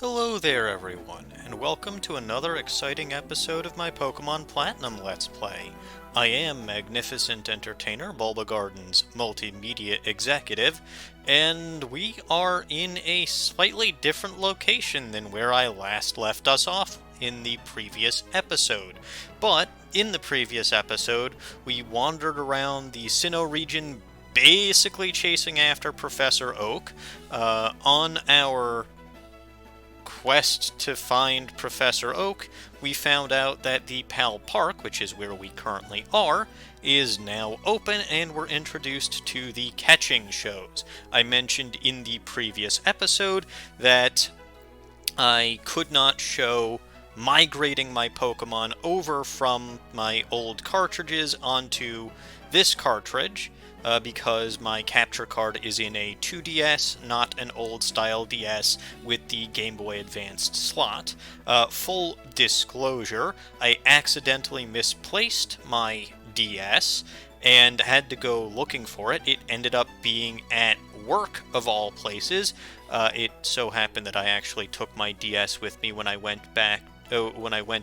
Hello there everyone, and welcome to another exciting episode of my Pokemon Platinum Let's Play. I am Magnificent Entertainer, Bulbagarden's multimedia executive, and we are in a slightly different location than where I last left us off in the previous episode. But in the previous episode, we wandered around the Sinnoh region basically chasing after Professor Oak. On our quest to find Professor Oak, we found out that the Pal Park, which is where we currently are, is now open, and we're introduced to the catching shows. I mentioned in the previous episode that I could not show migrating my Pokemon over from my old cartridges onto this cartridge, because my capture card is in a 2DS, not an old-style DS with the Game Boy Advanced slot. Full disclosure, I accidentally misplaced my DS and had to go looking for it. It ended up being at work, of all places. It so happened that I actually took my DS with me when I went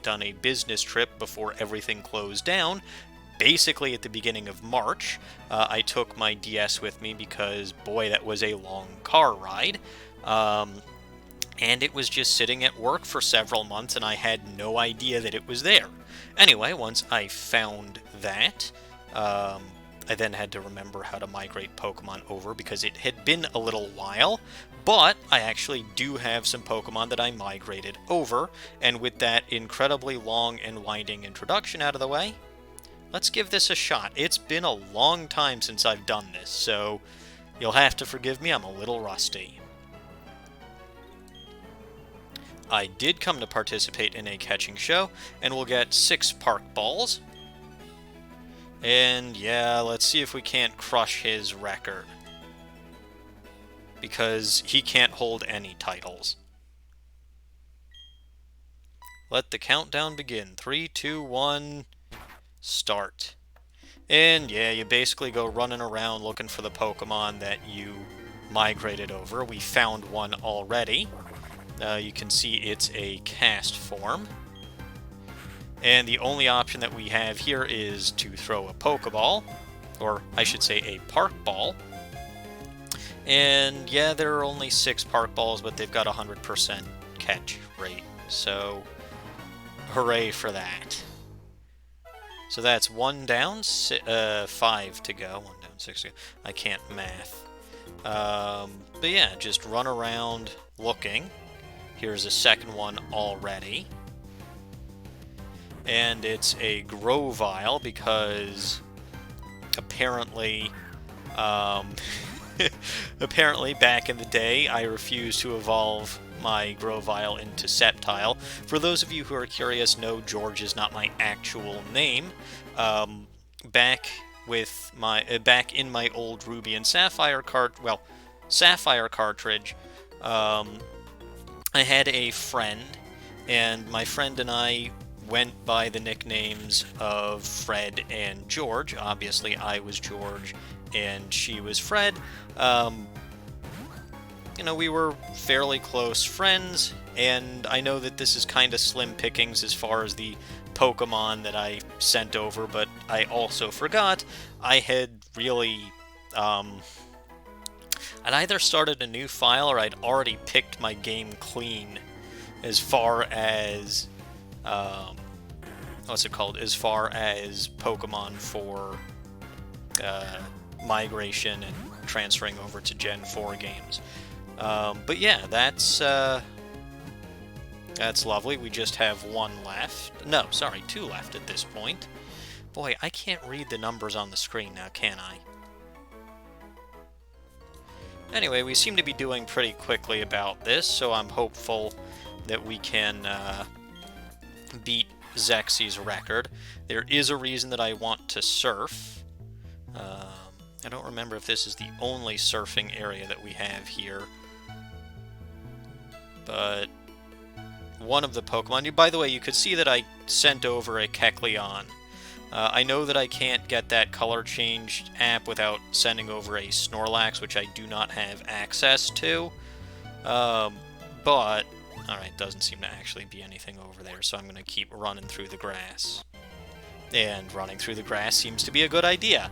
on a business trip before everything closed down. Basically at the beginning of March, I took my DS with me because, boy, that was a long car ride. And it was just sitting at work for several months, and I had no idea that it was there. Anyway, once I found that, I then had to remember how to migrate Pokemon over because it had been a little while, but I actually do have some Pokemon that I migrated over, and with that incredibly long and winding introduction out of the way, let's give this a shot. It's been a long time since I've done this, so you'll have to forgive me, I'm a little rusty. I did come to participate in a catching show, and we'll get 6 Park Balls. And yeah, let's see if we can't crush his record, because he can't hold any titles. Let the countdown begin. 3, 2, 1... start. And yeah, you basically go running around looking for the Pokemon that you migrated over. We found one already. You can see it's a cast form. And the only option that we have here is to throw a Pokeball, or I should say a Park Ball. And yeah, there are only 6 Park Balls, but they've got a 100% catch rate. So, hooray for that. So that's 1 down, 5 to go. 1 down, 6 to go. I can't math. But yeah, just run around looking. Here's a second one already. And it's a Grovyle because apparently, apparently back in the day I refused to evolve my Grovyle into Sceptile. For those of you who are curious, no, George is not my actual name. Back in my old Ruby and Sapphire Sapphire cartridge, I had a friend, and my friend and I went by the nicknames of Fred and George. Obviously, I was George and she was Fred. We were fairly close friends, and I know that this is kind of slim pickings as far as the Pokemon that I sent over, but I also forgot I had really, I'd either started a new file or I'd already picked my game clean as far as, as far as Pokemon for migration and transferring over to Gen 4 games. But yeah, that's lovely. We just have 1 left. No, sorry, 2 left at this point. Boy, I can't read the numbers on the screen now, can I? Anyway, we seem to be doing pretty quickly about this, so I'm hopeful that we can beat Zexy's record. There is a reason that I want to surf. I don't remember if this is the only surfing area that we have here. But one of the Pokemon... By the way, you could see that I sent over a Kecleon. I know that I can't get that color changed app without sending over a Snorlax, which I do not have access to. But Alright, doesn't seem to actually be anything over there, so I'm going to keep running through the grass. And running through the grass seems to be a good idea.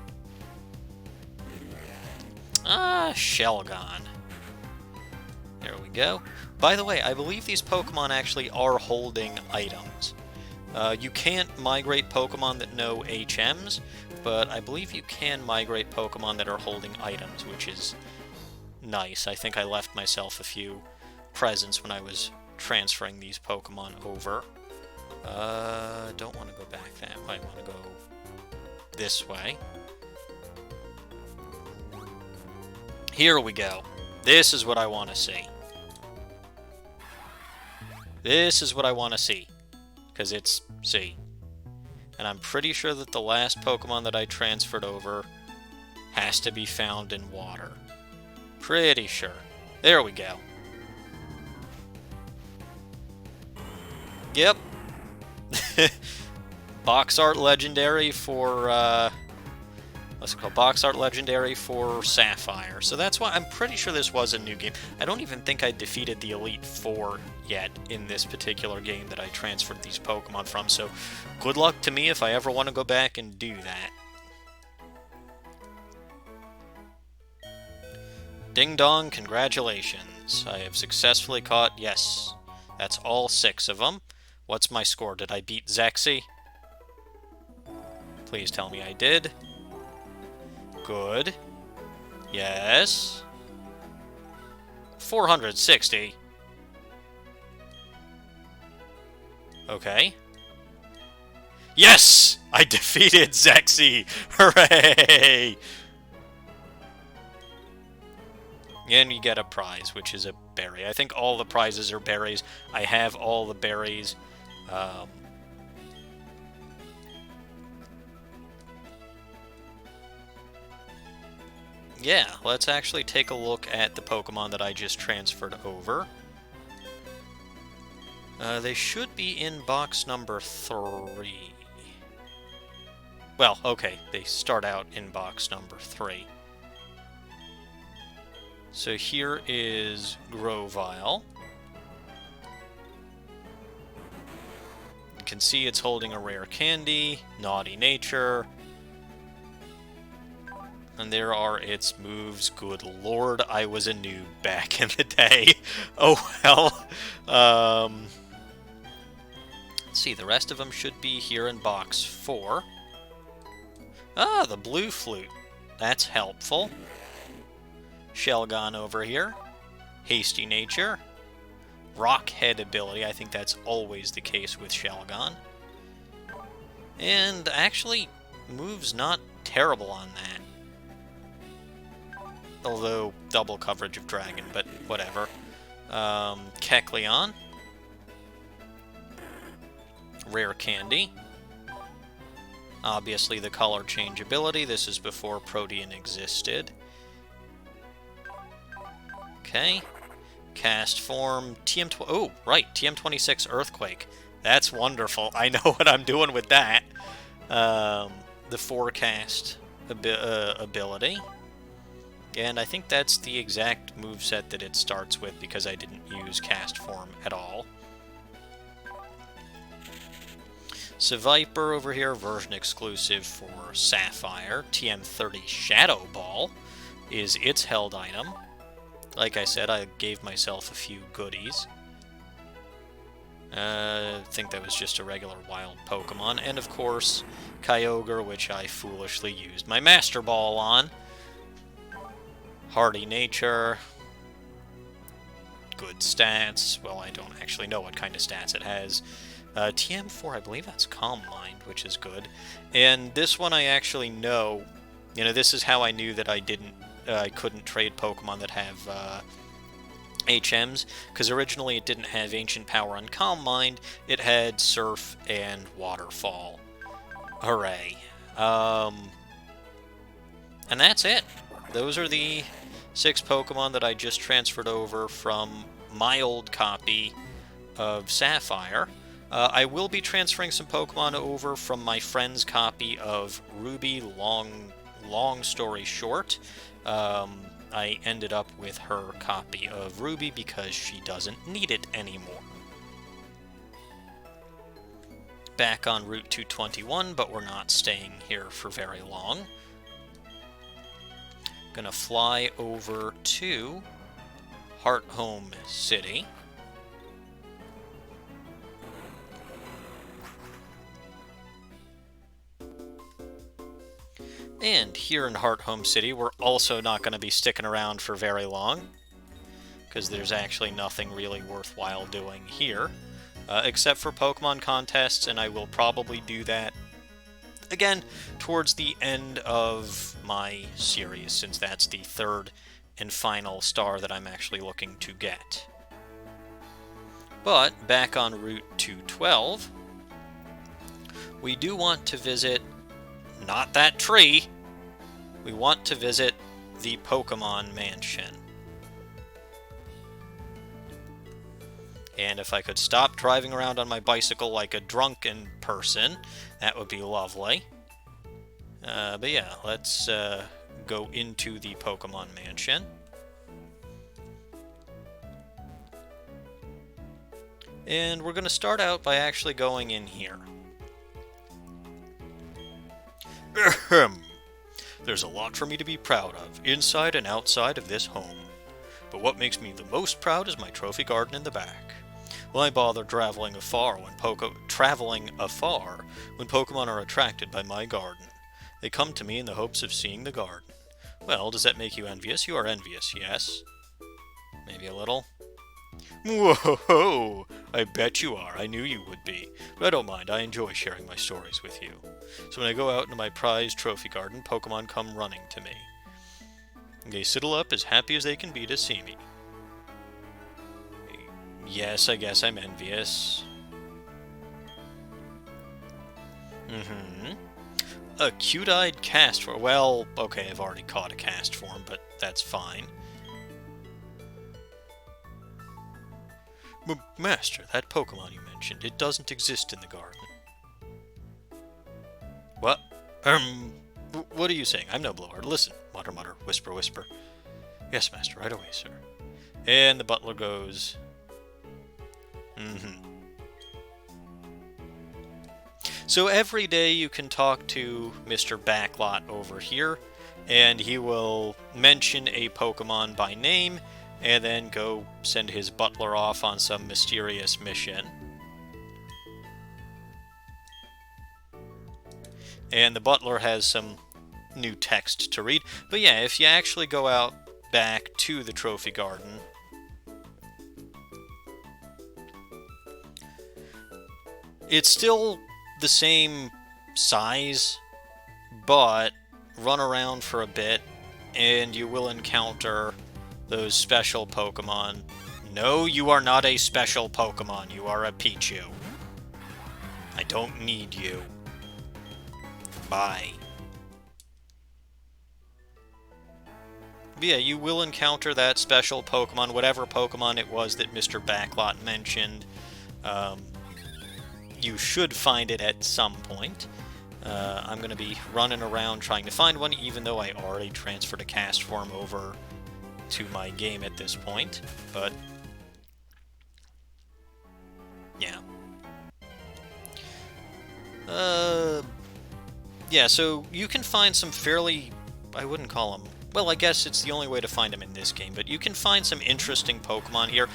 Ah, Shelgon. There we go. By the way, I believe these Pokemon actually are holding items. You can't migrate Pokemon that know HMs, but I believe you can migrate Pokemon that are holding items, which is nice. I think I left myself a few presents when I was transferring these Pokemon over. Don't want to go back that way. I want to go this way. Here we go. This is what I want to see. This is what I want to see. Because it's C. And I'm pretty sure that the last Pokemon that I transferred over has to be found in water. Pretty sure. There we go. Yep. Box art legendary for, what's it called? Box art legendary for Sapphire. So that's why I'm pretty sure this was a new game. I don't even think I defeated the Elite Four yet in this particular game that I transferred these Pokemon from. So good luck to me if I ever want to go back and do that. Ding dong, congratulations. I have successfully caught, yes, that's all 6 of them. What's my score? Did I beat Zexy? Please tell me I did. Good. Yes. 460. Okay. Yes! I defeated Zexy! Hooray! And you get a prize, which is a berry. I think all the prizes are berries. I have all the berries. Yeah, let's actually take a look at the Pokemon that I just transferred over. They should be in box number 3. Well, okay, they start out in box number 3. So here is Grovyle. You can see it's holding a rare candy, Naughty Nature. And there are its moves. Good lord, I was a noob back in the day. Oh well. Let's see, the rest of them should be here in box 4. Ah, the blue flute. That's helpful. Shelgon over here. Hasty Nature. Rock Head ability. I think that's always the case with Shelgon. And actually, moves not terrible on that. Although, double coverage of Dragon, but whatever. Kecleon. Rare Candy. Obviously the color change ability. This is before Protean existed. Okay. Cast form. Oh, right. TM26 Earthquake. That's wonderful. I know what I'm doing with that. The forecast ability. And I think that's the exact moveset that it starts with because I didn't use cast form at all. Seviper over here, version exclusive for Sapphire. TM30 Shadow Ball is its held item. Like I said, I gave myself a few goodies. I think that was just a regular wild Pokemon. And of course, Kyogre, which I foolishly used my Master Ball on. Hardy Nature. Good stats. Well, I don't actually know what kind of stats it has. TM4, I believe that's Calm Mind, which is good. And this one I actually know. You know, this is how I knew that I couldn't trade Pokemon that have HMs, because originally it didn't have Ancient Power on Calm Mind. It had Surf and Waterfall. Hooray. And that's it. Those are the 6 Pokemon that I just transferred over from my old copy of Sapphire. I will be transferring some Pokemon over from my friend's copy of Ruby, long story short. I'm I ended up with her copy of Ruby because she doesn't need it anymore. Back on Route 221, but we're not staying here for very long. Gonna fly over to Hearthome City. And here in Hearthome City, we're also not going to be sticking around for very long, because there's actually nothing really worthwhile doing here, except for Pokemon contests, and I will probably do that again towards the end of my series, since that's the third and final star that I'm actually looking to get. But back on Route 212, we do want to visit not that tree. We want to visit the Pokemon Mansion. And if I could stop driving around on my bicycle like a drunken person, that would be lovely. But yeah, let's go into the Pokemon Mansion. And we're going to start out by actually going in here. Ahem. There's a lot for me to be proud of, inside and outside of this home. But what makes me the most proud is my trophy garden in the back. Why bother traveling afar when Pokemon are attracted by my garden? They come to me in the hopes of seeing the garden. Well, does that make you envious? You are envious, yes? Maybe a little? Whoa! I bet you are. I knew you would be. But I don't mind. I enjoy sharing my stories with you. So when I go out into my prized trophy garden, Pokemon come running to me. They sidle up as happy as they can be to see me. Yes, I guess I'm envious. A cute-eyed cast form. Well, okay, I've already caught a cast form, but that's fine. Master, that Pokemon you mentioned, it doesn't exist in the garden. What? What are you saying? I'm no blower. Listen, mutter, mutter, whisper, whisper. Yes, Master, right away, sir. And the butler goes... So every day you can talk to Mr. Backlot over here, and he will mention a Pokemon by name, and then go send his butler off on some mysterious mission. And the butler has some new text to read. But yeah, if you actually go out back to the trophy garden, it's still the same size, but run around for a bit, and you will encounter those special Pokemon. No, you are not a special Pokemon. You are a Pichu. I don't need you. Bye. But yeah, you will encounter that special Pokemon, whatever Pokemon it was that Mr. Backlot mentioned. You should find it at some point. I'm going to be running around trying to find one, even though I already transferred a cast form over to my game at this point. But yeah. Yeah, so you can find some fairly... I wouldn't call them... Well, I guess it's the only way to find them in this game, but you can find some interesting Pokemon here.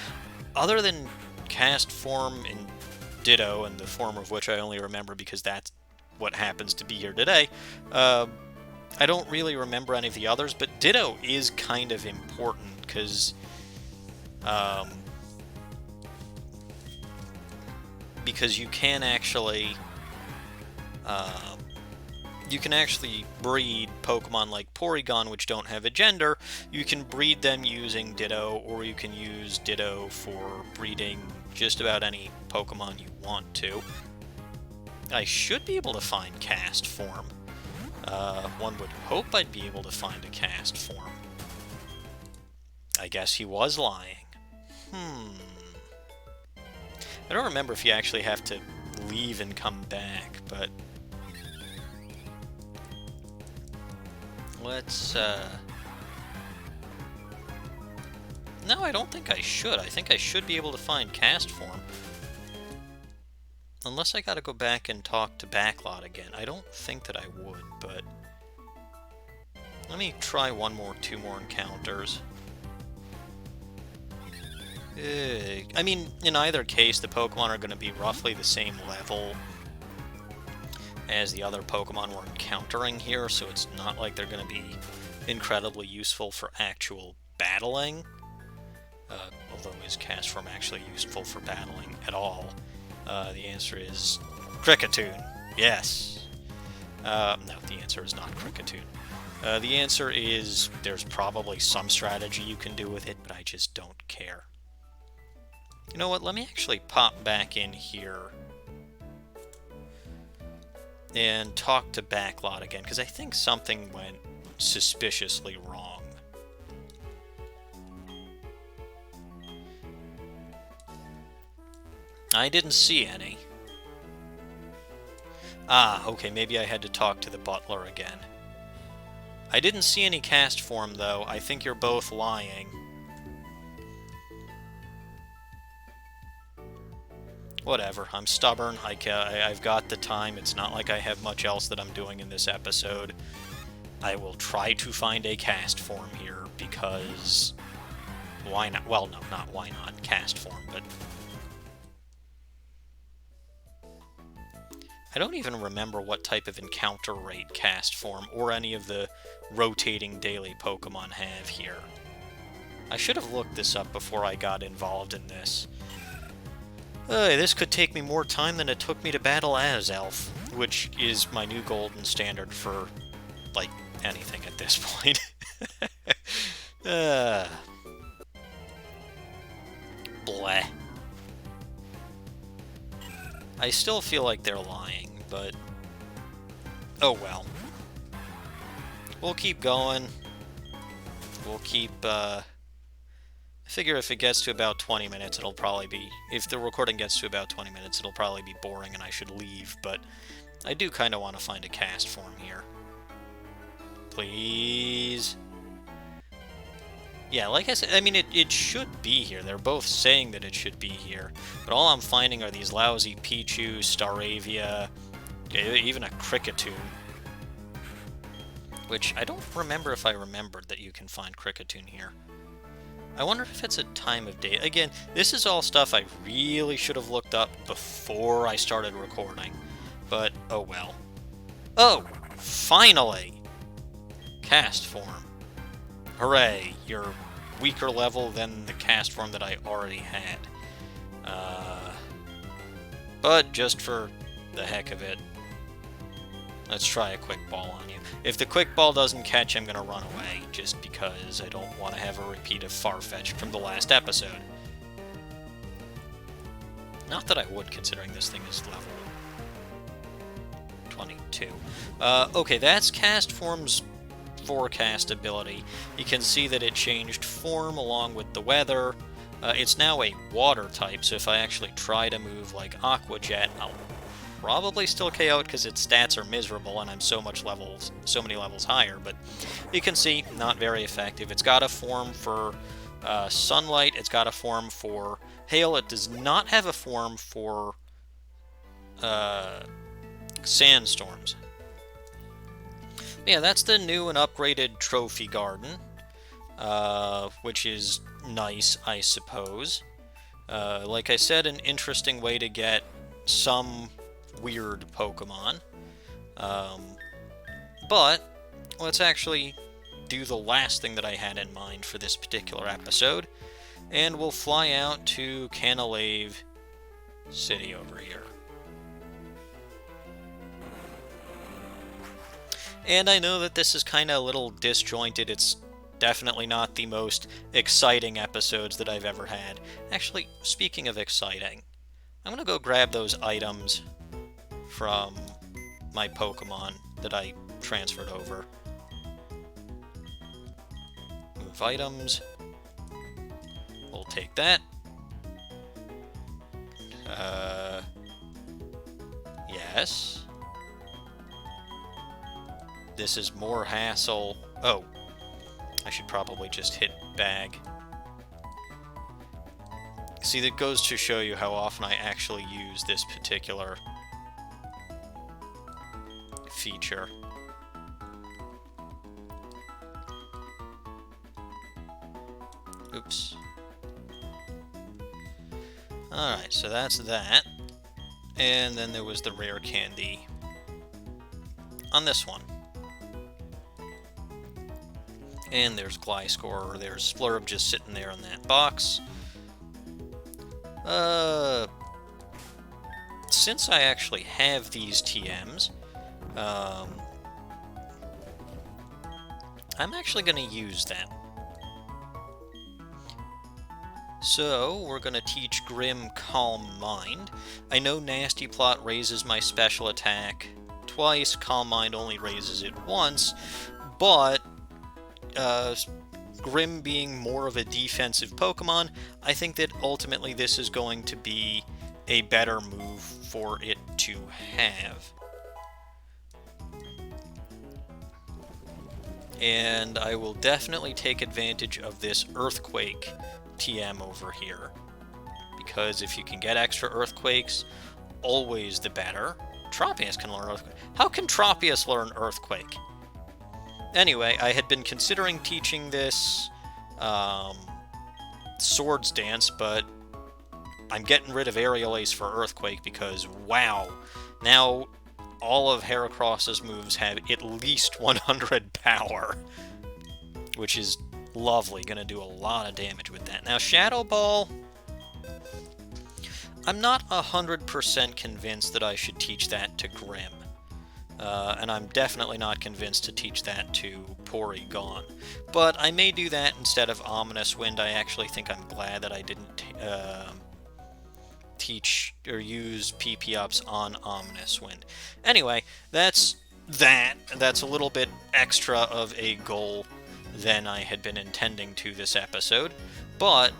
Other than cast form and Ditto, and the form of which I only remember because that's what happens to be here today, I don't really remember any of the others, but Ditto is kind of important, because you can actually breed Pokemon like Porygon, which don't have a gender. You can breed them using Ditto, or you can use Ditto for breeding just about any Pokemon you want to. I should be able to find cast form. One would hope I'd be able to find a cast form. I guess he was lying. I don't remember if you actually have to leave and come back, but... Let's No, I don't think I should. I think I should be able to find cast form. Unless I gotta go back and talk to Backlot again. I don't think that I would, but... let me try two more encounters. I mean, in either case, the Pokemon are going to be roughly the same level as the other Pokemon we're encountering here, so it's not like they're going to be incredibly useful for actual battling. Although is cast form actually useful for battling at all? The answer is Kricketune. Yes. No, the answer is not Kricketune. The answer is there's probably some strategy you can do with it, but I just don't care. You know what, let me actually pop back in here and talk to Backlot again, because I think something went suspiciously wrong. I didn't see any. Ah, okay, maybe I had to talk to the butler again. I didn't see any cast form, though. I think you're both lying. Whatever, I'm stubborn, I've got the time, it's not like I have much else that I'm doing in this episode. I will try to find a cast form here, because... why not? Well, no, not why not, cast form, but... I don't even remember what type of encounter rate cast form, or any of the rotating daily Pokemon have here. I should have looked this up before I got involved in this. This could take me more time than it took me to battle Azelf, which is my new golden standard for, like, anything at this point. Bleh. I still feel like they're lying, but... oh well. We'll keep going. We'll keep, I figure if it gets to about 20 minutes, it'll probably be... if the recording gets to about 20 minutes, it'll probably be boring and I should leave, but I do kind of want to find a cast form here. Please? Yeah, like I said, I mean, it should be here. They're both saying that it should be here, but all I'm finding are these lousy Pichu, Staravia, even a Kricketune. Which, I don't remember if I remembered that you can find Kricketune here. I wonder if it's a time of day. Again, this is all stuff I really should have looked up before I started recording. But, oh well. Oh! Finally! Cast form. Hooray! You're weaker level than the cast form that I already had. But just for the heck of it, let's try a quick ball on you. If the quick ball doesn't catch, I'm gonna run away, just because I don't want to have a repeat of Farfetch'd from the last episode. Not that I would, considering this thing is level 22. Okay, that's cast form's forecast ability. You can see that it changed form along with the weather. It's now a water type, so if I actually try to move like Aqua Jet, I'll probably still KO it because its stats are miserable and I'm so many levels higher, but you can see, not very effective. It's got a form for sunlight, it's got a form for hail, it does not have a form for sandstorms. Yeah, that's the new and upgraded Trophy Garden, which is nice, I suppose. Like I said, an interesting way to get some weird Pokemon. But let's actually do the last thing that I had in mind for this particular episode, and we'll fly out to Canalave City over here. And I know that this is kind of a little disjointed. It's definitely not the most exciting episodes that I've ever had. Actually, speaking of exciting, I'm going to go grab those items from my Pokemon that I transferred over. Move items. We'll take that. Yes. This is more hassle. Oh. I should probably just hit bag. See, that goes to show you how often I actually use this particular feature. Oops. Alright, so that's that. And then there was the rare candy on this one. And there's Gliscor, there's Splurb just sitting there in that box. Since I actually have these TMs, I'm actually going to use them. So, we're going to teach Grim Calm Mind. I know Nasty Plot raises my special attack twice, Calm Mind only raises it once, but Grim being more of a defensive Pokemon, I think that ultimately this is going to be a better move for it to have. And I will definitely take advantage of this Earthquake TM over here, because if you can get extra Earthquakes, always the better. Tropius can learn Earthquake. How can Tropius learn Earthquake? Anyway, I had been considering teaching this Swords Dance, but I'm getting rid of Aerial Ace for Earthquake because, wow, now all of Heracross's moves have at least 100 power, which is lovely. Gonna do a lot of damage with that. Now, Shadow Ball, I'm not 100% convinced that I should teach that to Grim. And I'm definitely not convinced to teach that to Porygon. But I may do that instead of Ominous Wind. I actually think I'm glad that I didn't teach or use PP-ups on Ominous Wind. Anyway, that's that. That's a little bit extra of a goal than I had been intending to this episode. But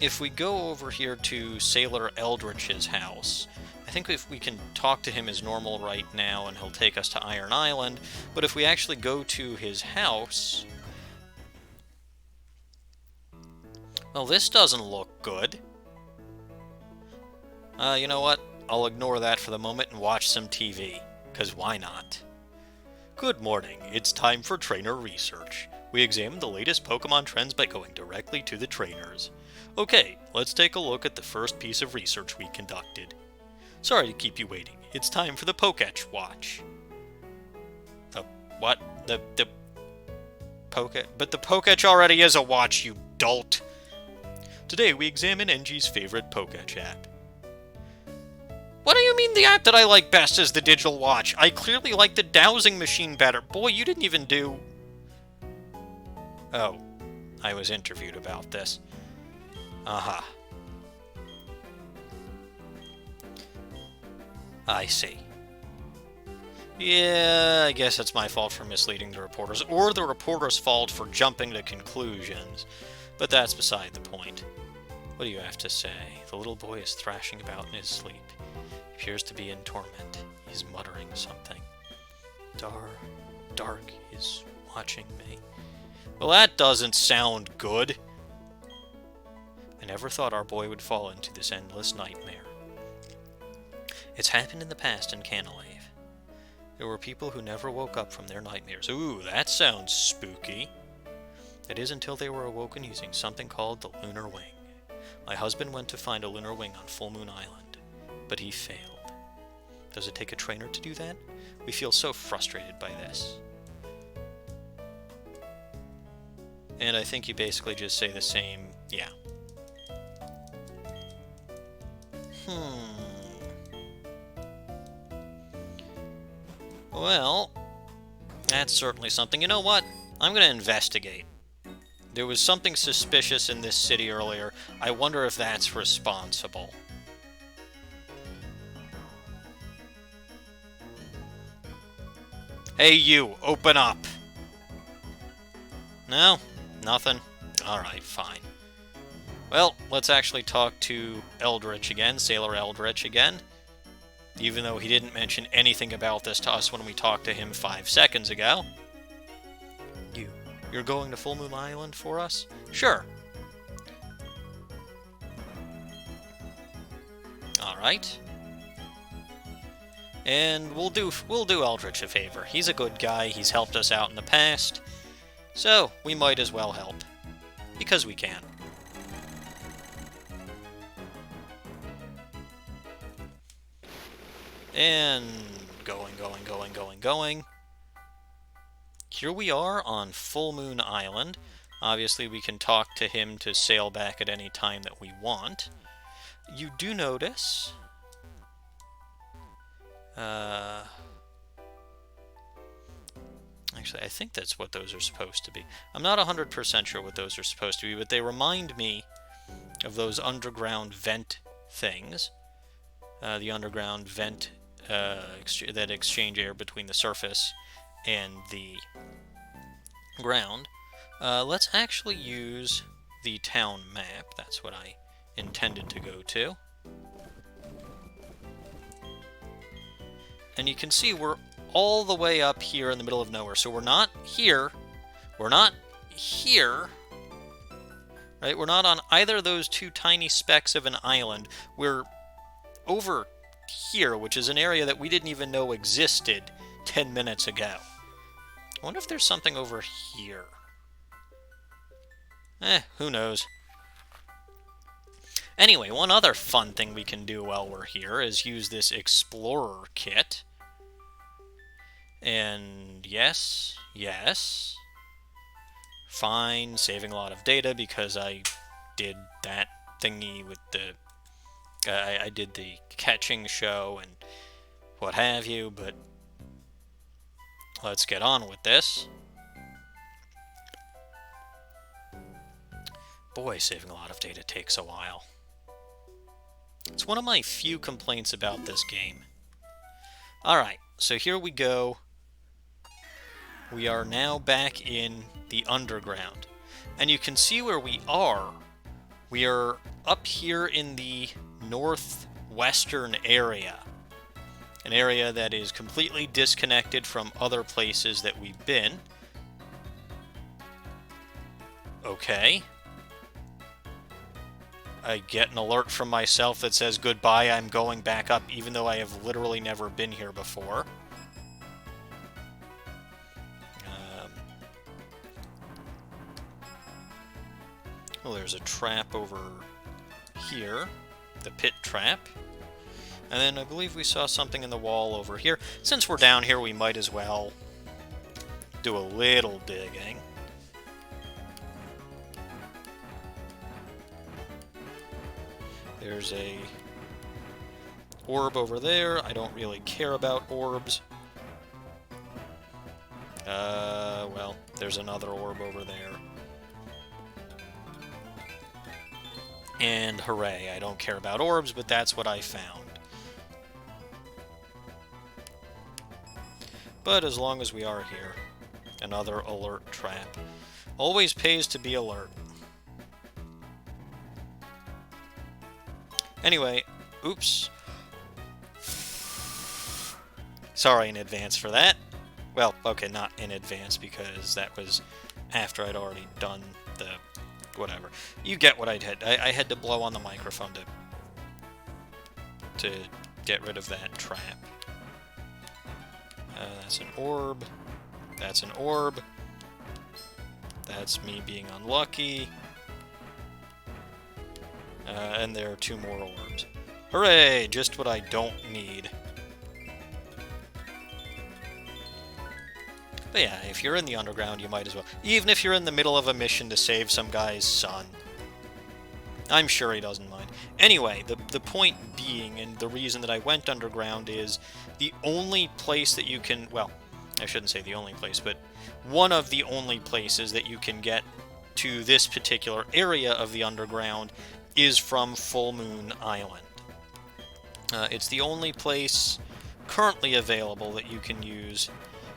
if we go over here to Sailor Eldritch's house, I think if we can talk to him as normal right now and he'll take us to Iron Island, but if we actually go to his house, well, this doesn't look good. You know what? I'll ignore that for the moment and watch some TV, 'cause why not? Good morning, it's time for trainer research. We examine the latest Pokemon trends by going directly to the trainers. Okay, let's take a look at the first piece of research we conducted. Sorry to keep you waiting. It's time for the Poketch Watch. The what? The Poke... But the Poketch already is a watch, you dolt! Today we examine NG's favorite Poketch app. What do you mean the app that I like best is the digital watch? I clearly like the dowsing machine better. Boy, you didn't even do... Oh, I was interviewed about this. Aha. I see. Yeah, I guess it's my fault for misleading the reporters, or the reporters' fault for jumping to conclusions. But that's beside the point. What do you have to say? The little boy is thrashing about in his sleep. He appears to be in torment. He's muttering something. Dark is watching me. Well, that doesn't sound good. I never thought our boy would fall into this endless nightmare. It's happened in the past in Canalave. There were people who never woke up from their nightmares. Ooh, that sounds spooky. It is until they were awoken using something called the Lunar Wing. My husband went to find a lunar wing on Full Moon Island, but he failed. Does it take a trainer to do that? We feel so frustrated by this. And I think you basically just say the same, yeah. Well, that's certainly something. You know what? I'm going to investigate. There was something suspicious in this city earlier. I wonder if that's responsible. Hey you, open up! No? Nothing? Alright, fine. Well, let's actually talk to Eldritch again, Sailor Eldritch again. Even though he didn't mention anything about this to us when we talked to him 5 seconds ago. You're going to Full Moon Island for us? Sure. Alright. And we'll do Eldritch a favor. He's a good guy, he's helped us out in the past, so we might as well help. Because we can. And going. Here we are on Full Moon Island. Obviously, we can talk to him to sail back at any time that we want. You do notice... Actually, I think that's what those are supposed to be. I'm not 100% sure what those are supposed to be, but they remind me of those underground vent things. The underground vent that exchange air between the surface and the ground. Let's actually use the town map. That's what I intended to go to. And you can see we're all the way up here in the middle of nowhere. So we're not here. We're not here. Right? We're not on either of those two tiny specks of an island. We're over here, which is an area that we didn't even know existed 10 minutes ago. I wonder if there's something over here. Who knows? Anyway, one other fun thing we can do while we're here is use this Explorer kit. And yes. Fine, saving a lot of data because I did that thingy with the... I did the catching show and what have you, but let's get on with this. Boy, saving a lot of data takes a while. It's one of my few complaints about this game. Alright, so here we go. We are now back in the underground. And you can see where we are. We are up here in the northwestern area. An area that is completely disconnected from other places that we've been. Okay. I get an alert from myself that says, goodbye, I'm going back up, even though I have literally never been here before. Well, there's a trap over here. The pit trap. And then I believe we saw something in the wall over here. Since we're down here, we might as well do a little digging. There's a orb over there. I don't really care about orbs. Well, there's another orb over there. And hooray, I don't care about orbs, but that's what I found. But as long as we are here, another alert trap. Always pays to be alert. Anyway, oops. Sorry in advance for that. Well, okay, not in advance, because that was after I'd already done the... whatever. You get what I did. I had to blow on the microphone to get rid of that trap. That's an orb. That's an orb. That's me being unlucky. And there are two more orbs. Hooray! Just what I don't need. But yeah, if you're in the underground, you might as well. Even if you're in the middle of a mission to save some guy's son. I'm sure he doesn't mind. Anyway, the point being, and the reason that I went underground is the only place that you can... well, I shouldn't say the only place, but one of the only places that you can get to this particular area of the underground is from Full Moon Island. It's the only place currently available that you can use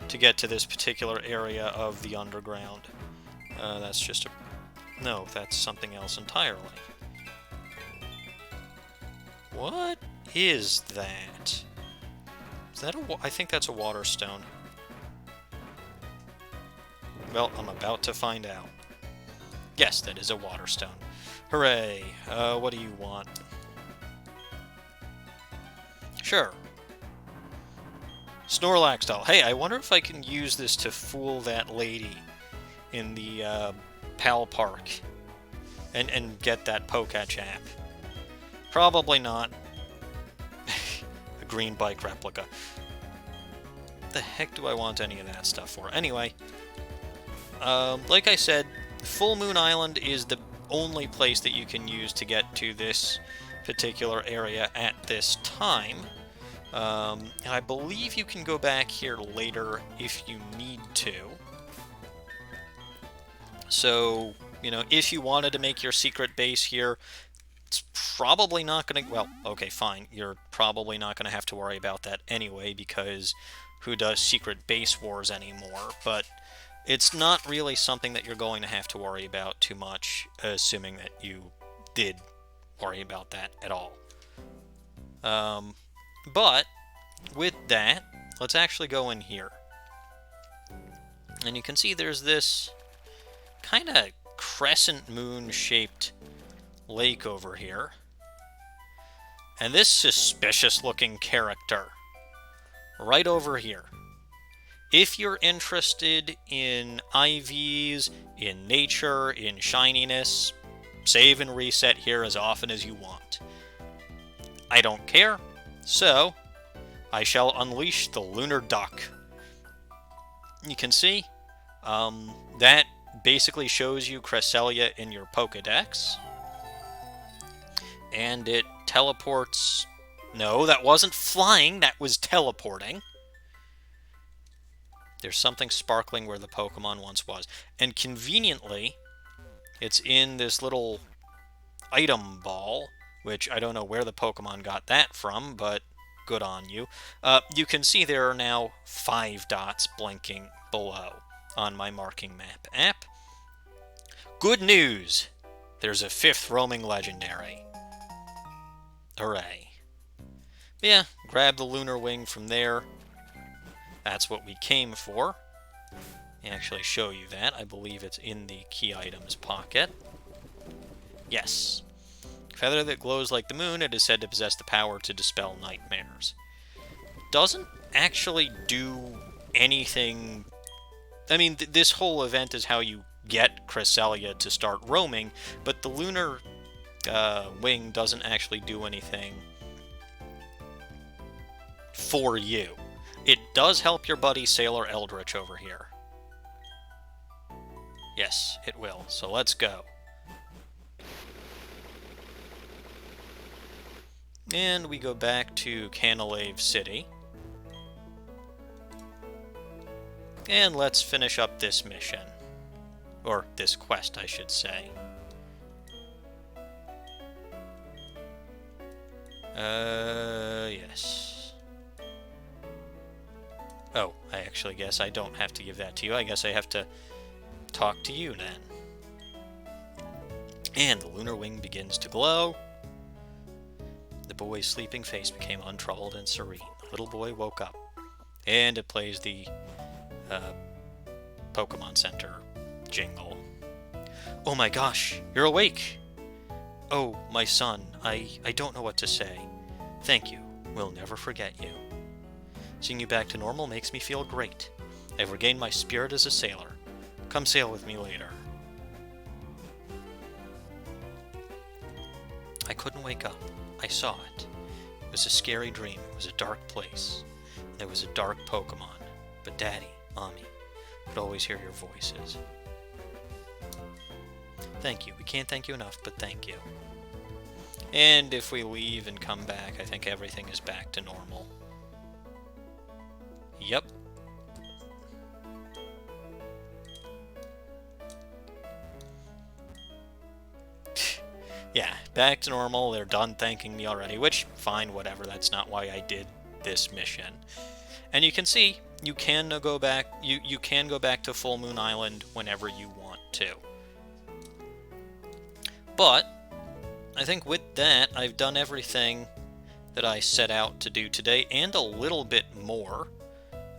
to get to this particular area of the underground. That's just a... no, that's something else entirely. What is that? Is that a... I think that's a water stone. Well, I'm about to find out. Yes, that is a water stone. Hooray! What do you want? Sure. Snorlax doll. Hey, I wonder if I can use this to fool that lady in the Pal Park and get that Pokachap. Probably not. A green bike replica. The heck do I want any of that stuff for? Anyway, like I said, Full Moon Island is the only place that you can use to get to this particular area at this time. And I believe you can go back here later if you need to. So, you know, if you wanted to make your secret base here, it's probably not going to... Well, okay, fine. You're probably not going to have to worry about that anyway, because who does secret base wars anymore? But it's not really something that you're going to have to worry about too much, assuming that you did worry about that at all. But with that, let's actually go in here. And you can see there's this kind of crescent moon-shaped lake over here. And this suspicious-looking character right over here. If you're interested in IVs, in nature, in shininess, save and reset here as often as you want. I don't care, so I shall unleash the Lunar Duck. You can see, that basically shows you Cresselia in your Pokedex. And it teleports... No, that wasn't flying, that was teleporting. There's something sparkling where the Pokemon once was. And conveniently, it's in this little item ball, which I don't know where the Pokemon got that from, but good on you. You can see there are now 5 dots blinking below on my marking map app. Good news! There's a 5th roaming legendary. Hooray. Yeah, grab the Lunar Wing from there. That's what we came for. I'll actually show you that. I believe it's in the key items pocket. Yes. Feather that glows like the moon, it is said to possess the power to dispel nightmares. Doesn't actually do anything... I mean, this whole event is how you get Cresselia to start roaming, but the Lunar Wing doesn't actually do anything for you. It does help your buddy Sailor Eldritch over here. Yes, it will. So let's go. And we go back to Canalave City. And let's finish up this mission. Or this quest, I should say. Yes. Oh, I actually guess I don't have to give that to you. I guess I have to talk to you then. And the Lunar Wing begins to glow. The boy's sleeping face became untroubled and serene. The little boy woke up. And it plays the Pokemon Center jingle. Oh my gosh, you're awake! Oh, my son, I don't know what to say. Thank you. We'll never forget you. Seeing you back to normal makes me feel great. I've regained my spirit as a sailor. Come sail with me later. I couldn't wake up. I saw it. It was a scary dream. It was a dark place. There was a dark Pokemon. But Daddy, Mommy, I could always hear your voices. Thank you. We can't thank you enough, but thank you. And if we leave and come back, I think everything is back to normal. Yep. Yeah, back to normal. They're done thanking me already, which, fine, whatever. That's not why I did this mission. And you can see, you can go back. You can go back to Full Moon Island whenever you want to. But I think with that, I've done everything that I set out to do today, and a little bit more.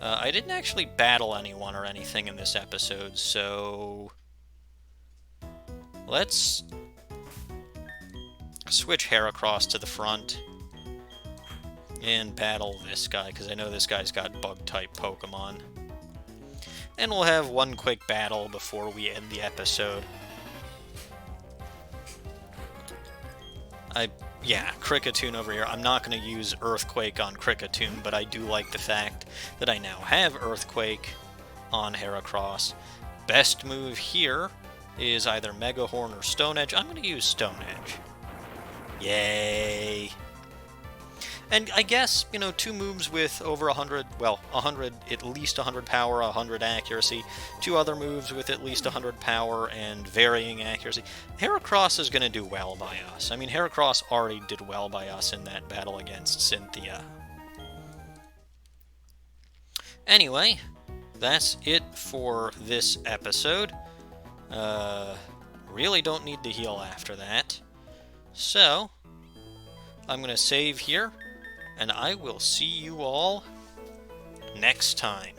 I didn't actually battle anyone or anything in this episode, so let's switch Heracross to the front. and battle this guy, because I know this guy's got Bug-type Pokemon. And we'll have one quick battle before we end the episode. Yeah, Kricketune over here. I'm not going to use Earthquake on Kricketune, but I do like the fact that I now have Earthquake on Heracross. Best move here is either Mega Horn or Stone Edge. I'm going to use Stone Edge. Yay! And I guess, you know, 2 moves with over 100, well, 100, at least 100 power, 100 accuracy. 2 other moves with at least 100 power and varying accuracy. Heracross is going to do well by us. I mean, Heracross already did well by us in that battle against Cynthia. Anyway, that's it for this episode. Really don't need to heal after that. So, I'm going to save here, and I will see you all next time.